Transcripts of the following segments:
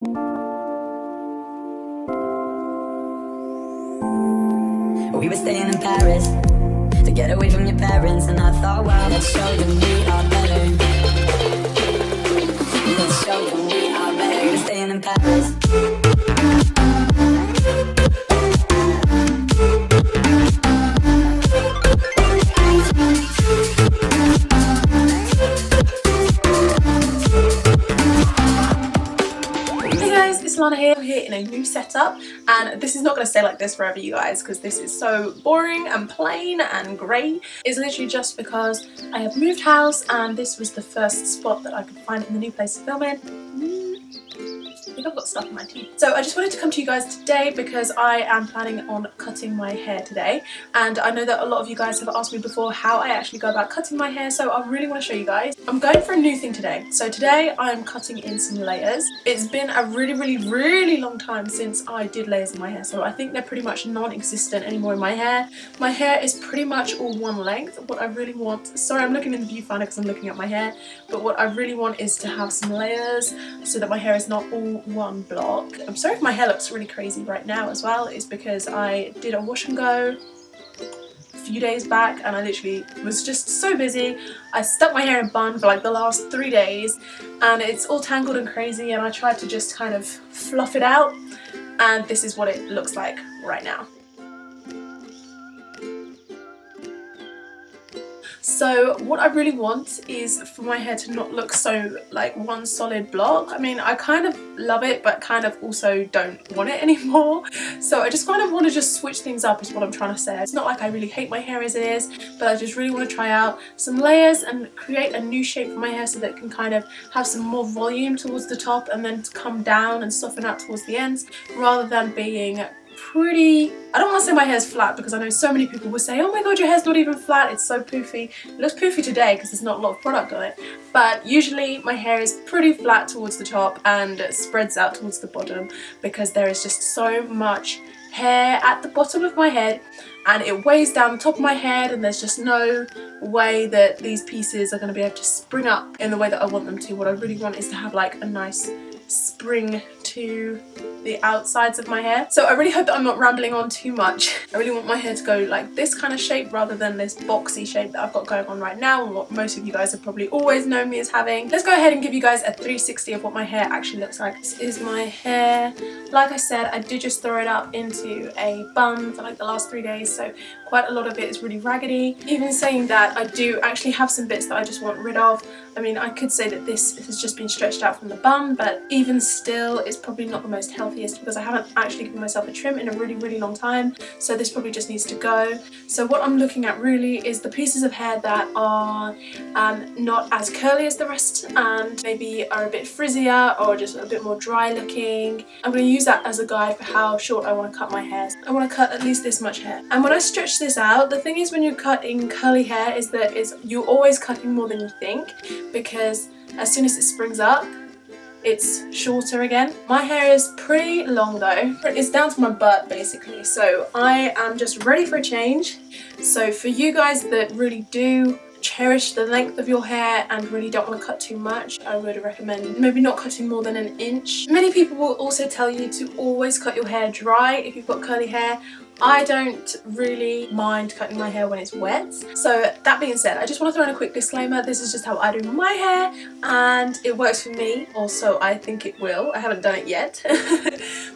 We were staying in Paris to get away from your parents, and I thought, wow, let's show them we are better. Let's show them we are better. We were staying in Paris. It's Lana here. I'm here in a new setup, and this is not going to stay like this forever, you guys, because this is so boring and plain and grey. It's literally just because I have moved house and this was the first spot that I could find in the new place to film in. I think I've got stuff in my teeth. So I just wanted to come to you guys today because I am planning on cutting my hair today, and I know that a lot of you guys have asked me before how I actually go about cutting my hair, so I really want to show you guys. I'm going for a new thing today. So today I'm cutting in some layers. It's been a really long time since I did layers in my hair, so I think they're pretty much non-existent anymore in my hair. My hair is pretty much all one length. What I really want, sorry I'm looking in the viewfinder because I'm looking at my hair, but what I really want is to have some layers so that my hair is not all one block. I'm sorry if my hair looks really crazy right now as well. It's because I did a wash and go a few days back and I literally was just so busy. I stuck my hair in a bun for like the last 3 days and it's all tangled and crazy, and I tried to just kind of fluff it out, and this is what it looks like right now. So what I really want is for my hair to not look so like one solid block. I mean, I kind of love it, but kind of also don't want it anymore. So I just kind of want to just switch things up is what I'm trying to say. It's not like I really hate my hair as it is, but I just really want to try out some layers and create a new shape for my hair so that it can kind of have some more volume towards the top and then come down and soften out towards the ends, rather than being pretty, I don't want to say my hair's flat because I know so many people will say, oh my god, your hair's not even flat, it's so poofy. It looks poofy today because there's not a lot of product on it, but usually my hair is pretty flat towards the top and spreads out towards the bottom because there is just so much hair at the bottom of my head and it weighs down the top of my head, and there's just no way that these pieces are going to be able to spring up in the way that I want them to. What I really want is to have like a nice spring to the outsides of my hair. So I really hope that I'm not rambling on too much. I really want my hair to go like this kind of shape rather than this boxy shape that I've got going on right now, and what most of you guys have probably always known me as having. Let's go ahead and give you guys a 360 of what my hair actually looks like. This is my hair. Like I said, I did just throw it up into a bun for like the last 3 days, so quite a lot of it is really raggedy. Even saying that, I do actually have some bits that I just want rid of. I mean, I could say that this has just been stretched out from the bun, but even still, it's probably not the most healthiest because I haven't actually given myself a trim in a really long time, so this probably just needs to go. So what I'm looking at really is the pieces of hair that are not as curly as the rest and maybe are a bit frizzier or just a bit more dry looking. I'm going to use that as a guide for how short I want to cut my hair. I want to cut at least this much hair. And when I stretch this out, the thing is when you're cutting curly hair is that you're always cutting more than you think, because as soon as it springs up, it's shorter again. My hair is pretty long though. It's down to my butt basically, so I am just ready for a change. So for you guys that really do cherish the length of your hair and really don't want to cut too much, I would recommend maybe not cutting more than an inch. Many people will also tell you to always cut your hair dry if you've got curly hair. I don't really mind cutting my hair when it's wet. So that being said, I just want to throw in a quick disclaimer. This is just how I do my hair and it works for me. Also, I think it will. I haven't done it yet.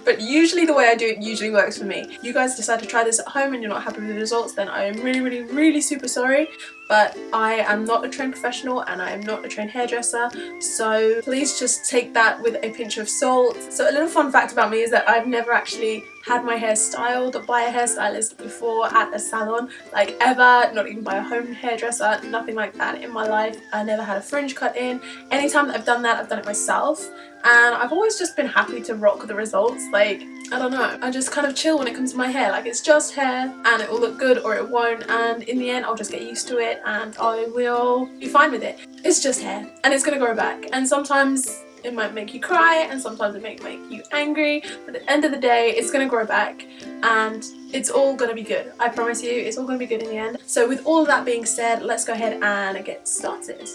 But usually the way I do it usually works for me. If you guys decide to try this at home and you're not happy with the results, then I am really super sorry. But I am not a trained professional and I am not a trained hairdresser, so please just take that with a pinch of salt. So a little fun fact about me is that I've never actually had my hair styled by a hairstylist before at a salon, like ever, not even by a home hairdresser, nothing like that in my life. I never had a fringe cut in. Anytime that I've done that, I've done it myself, and I've always just been happy to rock the results. Like, I don't know, I just kind of chill when it comes to my hair. Like, it's just hair and it will look good or it won't, and in the end I'll just get used to it and I will be fine with it. It's just hair and it's gonna grow back, and sometimes it might make you cry and sometimes it might make you angry, but at the end of the day it's gonna grow back and it's all gonna be good. I promise you, it's all gonna be good in the end. So with all of that being said, let's go ahead and get started.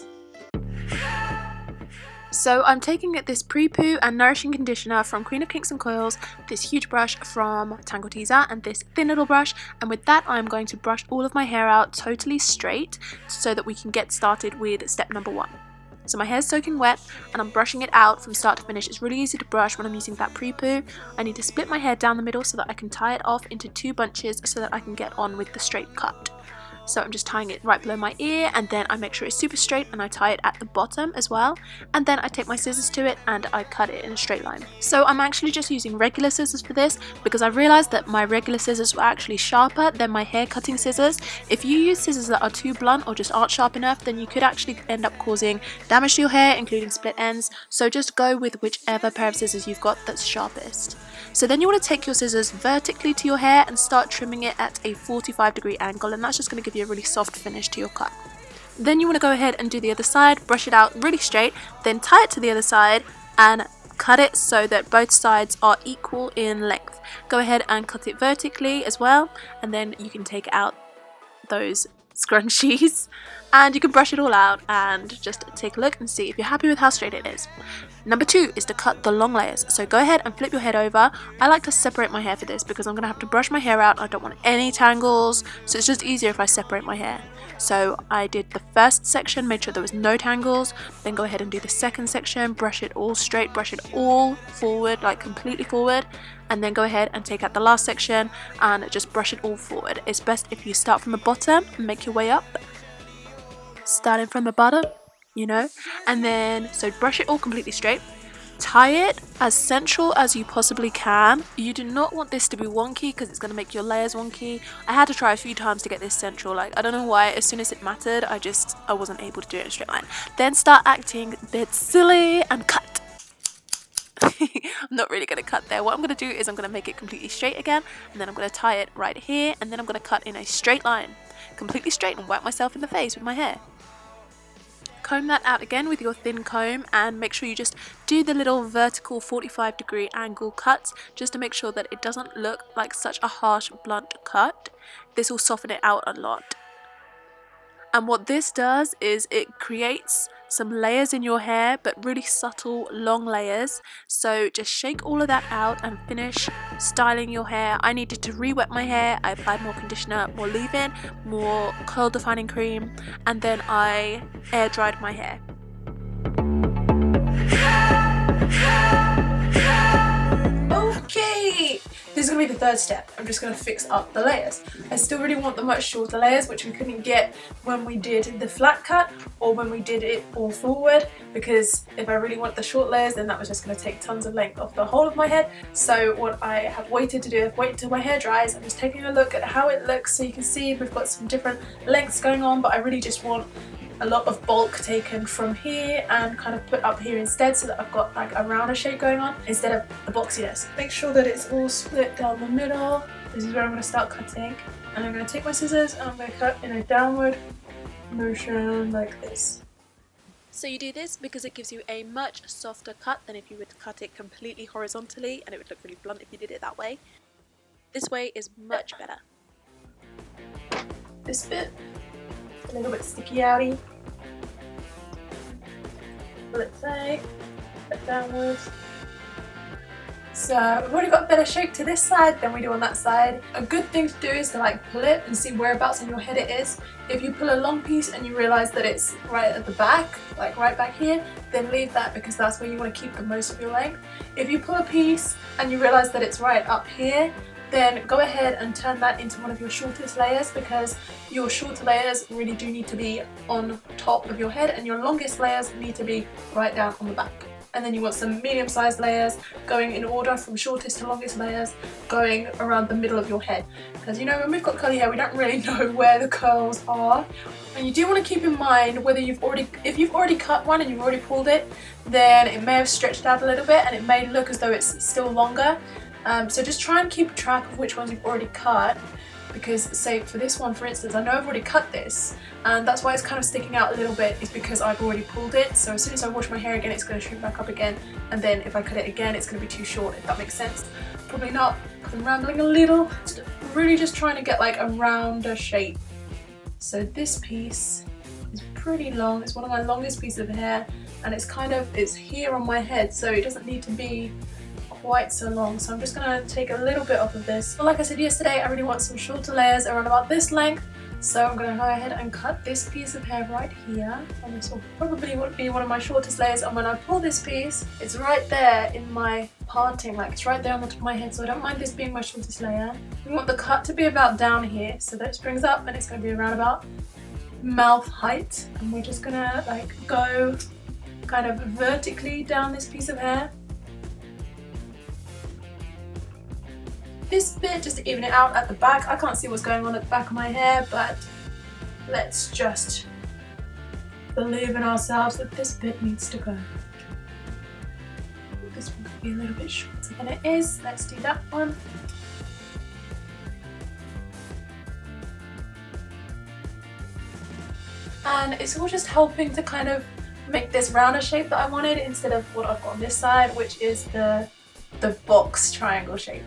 So I'm taking this pre-poo and nourishing conditioner from Queen of Kinks and Coils, this huge brush from Tangle Teezer, and this thin little brush, and with that I'm going to brush all of my hair out totally straight so that we can get started with step number 1. So my hair's soaking wet and I'm brushing it out from start to finish. It's really easy to brush when I'm using that pre-poo. I need to split my hair down the middle so that I can tie it off into 2 bunches so that I can get on with the straight cut. So I'm just tying it right below my ear, and then I make sure it's super straight and I tie it at the bottom as well, and then I take my scissors to it and I cut it in a straight line. So I'm actually just using regular scissors for this because I realized that my regular scissors were actually sharper than my hair cutting scissors. If you use scissors that are too blunt or just aren't sharp enough, then you could actually end up causing damage to your hair, including split ends. So just go with whichever pair of scissors you've got that's sharpest. So then you want to take your scissors vertically to your hair and start trimming it at a 45-degree angle, and that's just going to give you a really soft finish to your cut. Then you want to go ahead and do the other side, brush it out really straight, then tie it to the other side and cut it so that both sides are equal in length. Go ahead and cut it vertically as well, and then you can take out those scrunchies and you can brush it all out and just take a look and see if you're happy with how straight it is. Number 2 is to cut the long layers. So go ahead and flip your head over. I like to separate my hair for this because I'm going to have to brush my hair out. I don't want any tangles, so it's just easier if I separate my hair. So I did the first section, made sure there was no tangles, then go ahead and do the second section, brush it all straight, brush it all forward, like completely forward, and then go ahead and take out the last section and just brush it all forward. It's best if you start from the bottom and make your way up, starting from the bottom, you know, and then so brush it all completely straight. Tie it as central as you possibly can. You do not want this to be wonky because it's going to make your layers wonky. I had to try a few times to get this central. Like, I don't know why, as soon as it mattered, I wasn't able to do it in a straight line. Then start acting a bit silly and cut. I'm not really going to cut there. What I'm going to do is I'm going to make it completely straight again, and then I'm going to tie it right here, and then I'm going to cut in a straight line, completely straight, and whack myself in the face with my hair. Comb that out again with your thin comb and make sure you just do the little vertical 45-degree angle cuts just to make sure that it doesn't look like such a harsh blunt cut. This will soften it out a lot. And what this does is it creates some layers in your hair, but really subtle long layers. So just shake all of that out and finish styling your hair. I needed to re-wet my hair. I applied more conditioner, more leave-in, more curl defining cream, and then I air dried my hair. Okay, this is going to be the third step. I'm just going to fix up the layers. I still really want the much shorter layers, which we couldn't get when we did the flat cut or when we did it all forward, because if I really want the short layers, then that was just going to take tons of length off the whole of my head. So what I have waited to do, I've waited till my hair dries. I'm just taking a look at how it looks so you can see we've got some different lengths going on, but I really just want a lot of bulk taken from here and kind of put up here instead, so that I've got like a rounder shape going on instead of the boxiness. Make sure that it's all split down the middle. This is where I'm going to start cutting, and I'm going to take my scissors and I'm going to cut in a downward motion like this. So you do this because it gives you a much softer cut than if you would cut it completely horizontally, and it would look really blunt if you did it that way. This way is much better. This bit a little bit sticky outy. Let's say put downwards. So we've already got a better shape to this side than we do on that side. A good thing to do is to like pull it and see whereabouts in your head it is. If you pull a long piece and you realise that it's right at the back, like right back here, then leave that because that's where you want to keep the most of your length. If you pull a piece and you realise that it's right up here, then go ahead and turn that into one of your shortest layers, because your shorter layers really do need to be on top of your head and your longest layers need to be right down on the back. And then you want some medium-sized layers going in order from shortest to longest layers going around the middle of your head, because you know when we've got curly hair we don't really know where the curls are. And you do want to keep in mind whether if you've already cut one and you've already pulled it, then it may have stretched out a little bit and it may look as though it's still longer. So just try and keep track of which ones you've already cut, because say for this one for instance, I know I've already cut this and that's why it's kind of sticking out a little bit, is because I've already pulled it. So as soon as I wash my hair again it's going to shrink back up again, and then if I cut it again it's going to be too short, if that makes sense. Probably not, because I'm rambling a little. Really just trying to get like a rounder shape. So this piece is pretty long, it's one of my longest pieces of hair, and it's here on my head, so it doesn't need to be quite so long. So I'm just gonna take a little bit off of this. But like I said yesterday, I really want some shorter layers around about this length. So I'm going to go ahead and cut this piece of hair right here, and this will probably be one of my shortest layers. And when I pull this piece, it's right there in my parting, like it's right there on the top of my head, so I don't mind this being my shortest layer. We want the cut to be about down here, so that it springs up and it's going to be around about mouth height. And we're just going to like go kind of vertically down this piece of hair. This bit just to even it out at the back. I can't see what's going on at the back of my hair, but let's just believe in ourselves that this bit needs to go. This one could be a little bit shorter than it is. Let's do that one. And it's all just helping to kind of make this rounder shape that I wanted instead of what I've got on this side, which is the box triangle shape.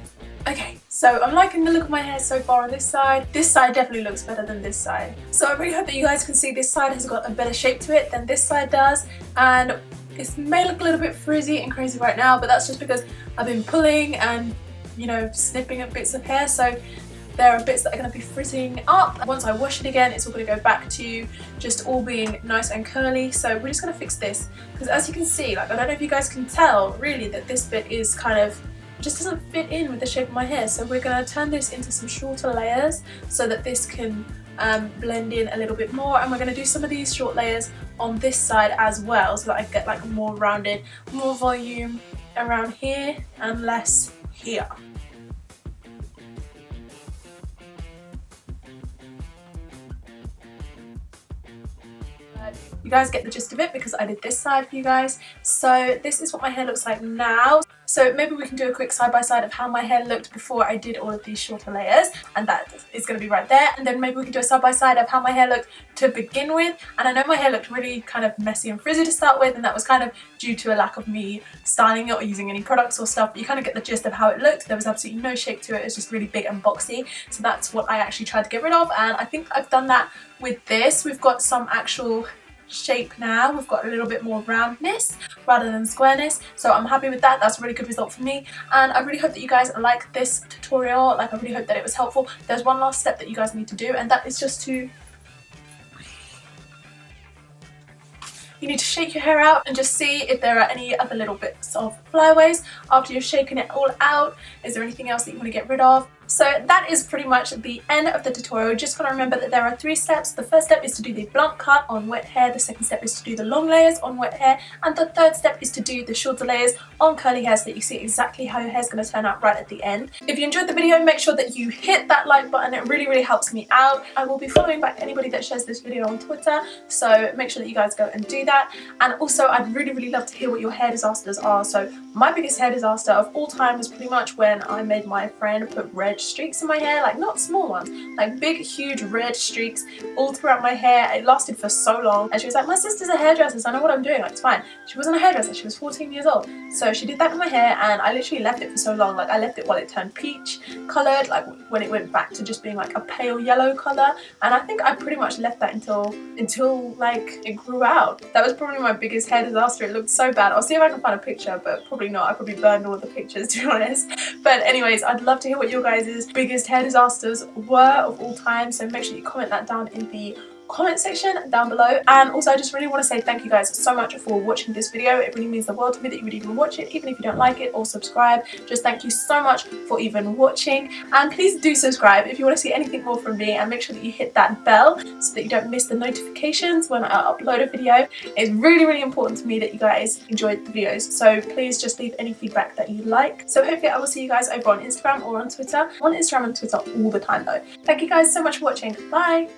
Okay, so I'm liking the look of my hair so far on this side. This side definitely looks better than this side. So I really hope that you guys can see this side has got a better shape to it than this side does. And it may look a little bit frizzy and crazy right now, but that's just because I've been pulling and, you know, snipping at bits of hair. So there are bits that are going to be frizzing up. Once I wash it again, it's all going to go back to just all being nice and curly. So we're just going to fix this, because as you can see, like, I don't know if you guys can tell really that this bit is kind of just doesn't fit in with the shape of my hair. So we're going to turn this into some shorter layers so that this can blend in a little bit more, and we're going to do some of these short layers on this side as well, so that I get like more rounded, more volume around here and less here. You guys get the gist of it because I did this side for you guys. So this is what my hair looks like now. So maybe we can do a quick side by side of how my hair looked before I did all of these shorter layers, and that is going to be right there. And then maybe we can do a side by side of how my hair looked to begin with. And I know my hair looked really kind of messy and frizzy to start with, and that was kind of due to a lack of me styling it or using any products or stuff. But you kind of get the gist of how it looked. There was absolutely no shape to it. It was just really big and boxy. So that's what I actually tried to get rid of, and I think I've done that with this. We've got some actual shape now. We've got a little bit more roundness rather than squareness, so I'm happy with that. That's a really good result for me, and I really hope that you guys like this tutorial. Like, I really hope that it was helpful. There's one last step that you guys need to do, and that is just to you need to shake your hair out and just see if there are any other little bits of flyaways after you've shaken it all out. Is there anything else that you want to get rid of? So that is pretty much the end of the tutorial. Just got to remember that there are 3 steps. The first step is to do the blunt cut on wet hair, the second step is to do the long layers on wet hair, and the third step is to do the shorter layers on curly hair so that you see exactly how your hair is going to turn out right at the end. If you enjoyed the video, make sure that you hit that like button. It really helps me out. I will be following back anybody that shares this video on Twitter, so make sure that you guys go and do that. And also, I'd really love to hear what your hair disasters are. So my biggest hair disaster of all time was pretty much when I made my friend put red streaks in my hair, like not small ones, like big huge red streaks all throughout my hair. It lasted for so long, and she was like, my sister's a hairdresser, so I know what I'm doing, like it's fine. She wasn't a hairdresser, she was 14 years old, so she did that in my hair, and I literally left it for so long. Like, I left it while it turned peach coloured, like when it went back to just being like a pale yellow colour, and I think I pretty much left that until like it grew out. That was probably my biggest hair disaster. It looked so bad. I'll see if I can find a picture, but probably not. I probably burned all the pictures, to be honest. But anyways, I'd love to hear what your guys' biggest hair disasters were of all time, so make sure you comment that down in the comment section down below. And also, I just really want to say thank you guys so much for watching this video. It really means the world to me that you would even watch it, even if you don't like it or subscribe. Just thank you so much for even watching, and please do subscribe if you want to see anything more from me, and make sure that you hit that bell so that you don't miss the notifications when I upload a video. It's really important to me that you guys enjoyed the videos, so please just leave any feedback that you like. So hopefully I will see you guys over on Instagram or on Twitter. On Instagram and Twitter all the time though. Thank you guys so much for watching. Bye!